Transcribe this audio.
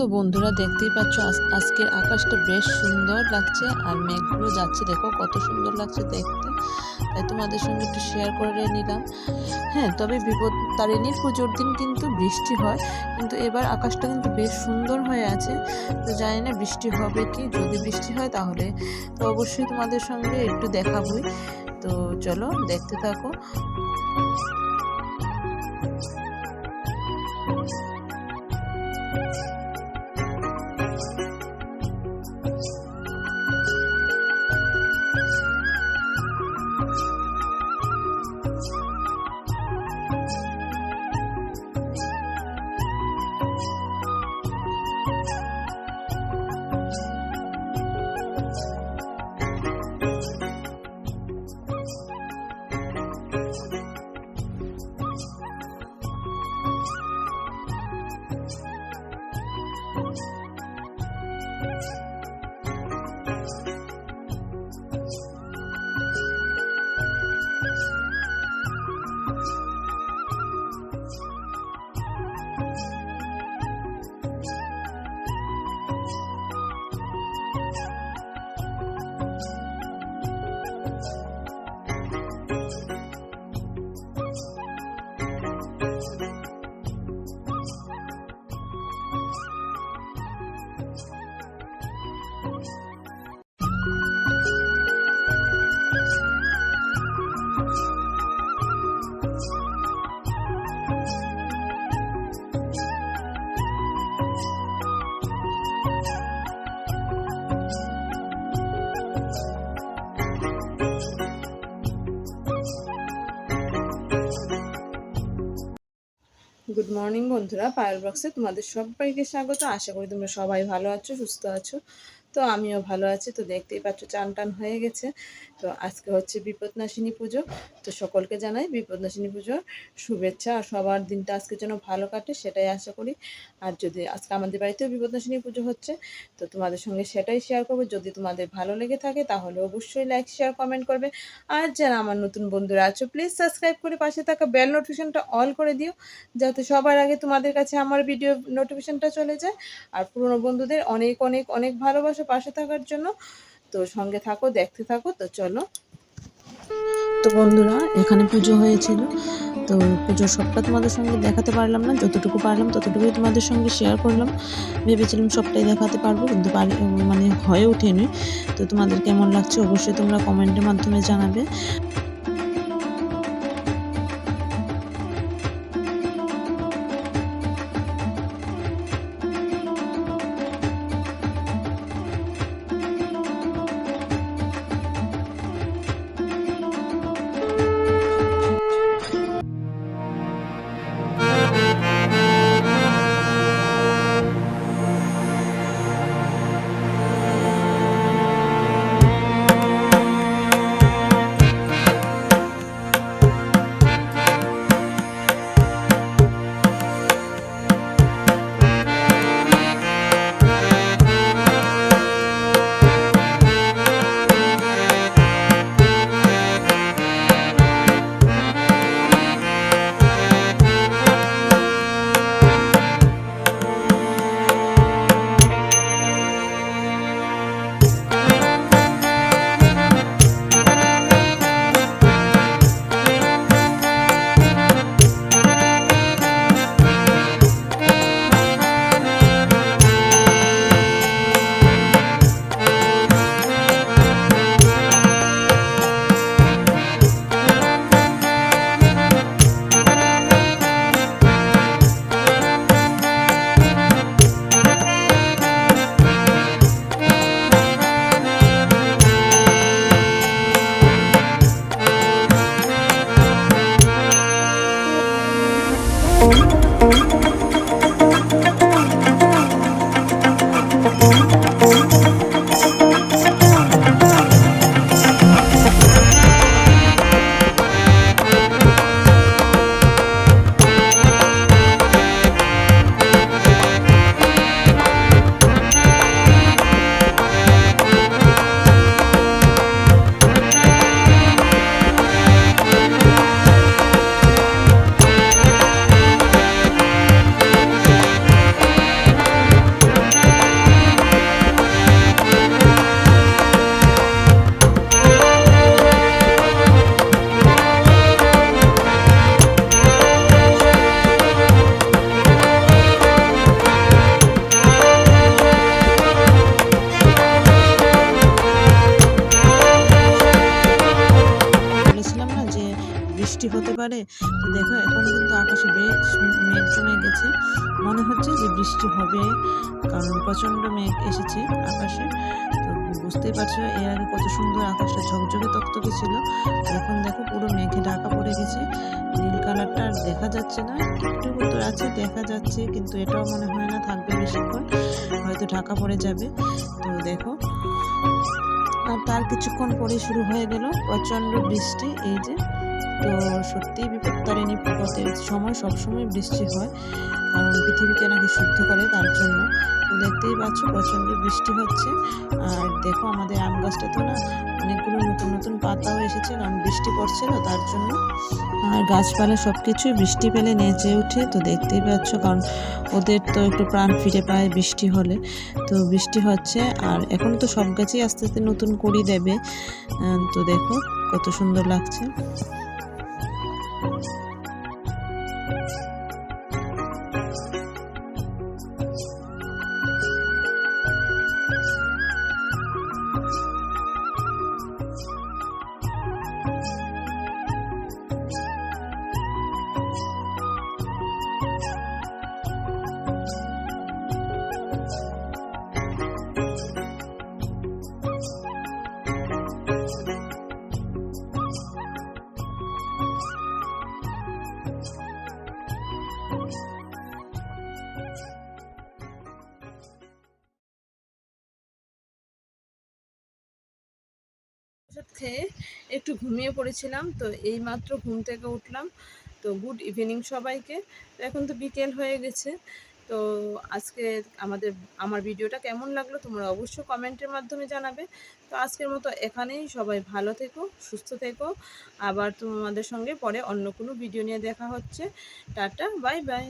তো বন্ধুরা দেখতেই পাচ্ছ আজকের আকাশটা বেশ সুন্দর লাগছে আর মেঘগুলো যাচ্ছে, দেখো কত সুন্দর লাগছে দেখতে। তাই তোমাদের সঙ্গে একটু শেয়ার করে নিলাম। হ্যাঁ, তবে বিপত্তারিণীর পুজোর দিন কিন্তু বৃষ্টি হয়, কিন্তু এবার আকাশটা কিন্তু বেশ সুন্দর হয়ে আছে। তো জানি না বৃষ্টি হবে কি, যদি বৃষ্টি হয় তাহলে তো অবশ্যই তোমাদের সঙ্গে একটু দেখাবই। তো চলো দেখতে থাকো। গুড মর্নিং বন্ধুরা, পায়েল ব্লগসে তোমাদের সবাইকে স্বাগত। আশা করি তোমরা সবাই ভালো আছো, সুস্থ আছো। তো আমিও ভালো আছি। তো দেখতেই পাচ্ছ চান টান হয়ে গেছে। তো আজকে হচ্ছে বিপদনাশিনী পুজো। তো সকলকে জানাই বিপদনাশিনী পুজোর শুভেচ্ছা, আর সবার দিনটা আজকে যেন ভালো কাটে সেটাই আশা করি। আর যদি আজকে আমাদের বাড়িতেও বিপদনাশিনী পুজো হচ্ছে, তো তোমাদের সঙ্গে সেটাই শেয়ার করবো। যদি তোমাদের ভালো লেগে থাকে তাহলে অবশ্যই লাইক শেয়ার কমেন্ট করবে। আর যারা আমার নতুন বন্ধুরা আছো প্লিজ সাবস্ক্রাইব করে পাশে থাকা বেল নোটিফিকেশনটা অল করে দিও, যাতে সবার আগে তোমাদের কাছে আমার ভিডিও নোটিফিকেশনটা চলে যায়। আর পুরনো বন্ধুদের অনেক অনেক অনেক ভালোবাসা পাশে থাকার জন্য। তো সঙ্গে থাকো, দেখতে থাকো। তো চলো। তো বন্ধুরা, এখানে পুজো হয়েছিল। তো পুজোর সবটা তোমাদের সঙ্গে দেখাতে পারলাম না, যতটুকু পারলাম ততটুকুই তোমাদের সঙ্গে শেয়ার করলাম। ভেবেছিলাম সবটাই দেখাতে পারবো, কিন্তু মানে হয়ে ওঠেনি। তো তোমাদের কেমন লাগছে অবশ্যই তোমরা কমেন্টের মাধ্যমে জানাবে। গেছে, মনে হচ্ছে যে বৃষ্টি হবে, কারণ প্রচণ্ড মেঘ এসেছে আকাশে। তো বুঝতেই পারছো এর আগে কত সুন্দর আকাশটা ঝকঝকে তকতকে ছিল, এখন দেখো পুরো মেঘে ঢাকা পড়ে গেছে। নীল কালারটা আর দেখা যাচ্ছে না, একটু ভেতর আছে দেখা যাচ্ছে, কিন্তু এটাও মনে হয় না থাকবে বেশিক্ষণ, হয়তো ঢাকা পড়ে যাবে। তো দেখো, আর তার কিছুক্ষণ পরে শুরু হয়ে গেল প্রচণ্ড বৃষ্টি। এই যে, তো সত্যিই বিপত্তারিণী বিপদের সময় সবসময় বৃষ্টি হয়, কারণ পৃথিবীকে নাকি শুদ্ধ করে তার জন্য। তো দেখতেই পাচ্ছ প্রচণ্ড বৃষ্টি হচ্ছে। আর দেখো আমাদের আম গাছটাতে না অনেকগুলো নতুন নতুন পাতাও এসেছে, কারণ বৃষ্টি পড়ছিল তার জন্য। আর গাছপালা সব কিছুই বৃষ্টি পেলে নেচে ওঠে, তো দেখতেই পাচ্ছ, কারণ ওদের তো একটু প্রাণ ফিরে পায় বৃষ্টি হলে। তো বৃষ্টি হচ্ছে, আর এখন তো সব গাছই আস্তে আস্তে নতুন কড়ি দেবে। তো দেখো কত সুন্দর লাগছে। ওষুধ খেয়ে একটু ঘুমিয়ে পড়েছিলাম, তো এইমাত্র ঘুম থেকে উঠলাম। তো গুড ইভিনিং সবাইকে। তো এখন তো বিকেল হয়ে গেছে। তো আজকে আমার ভিডিওটা কেমন লাগলো তোমরা অবশ্যই কমেন্টের মাধ্যমে জানাবে। তো আজকের মতো এখানেই, সবাই ভালো থেকো, সুস্থ থেকো। আবার তোমাদের সঙ্গে পরে অন্য কোনো ভিডিও নিয়ে দেখা হচ্ছে। Tata, bye bye.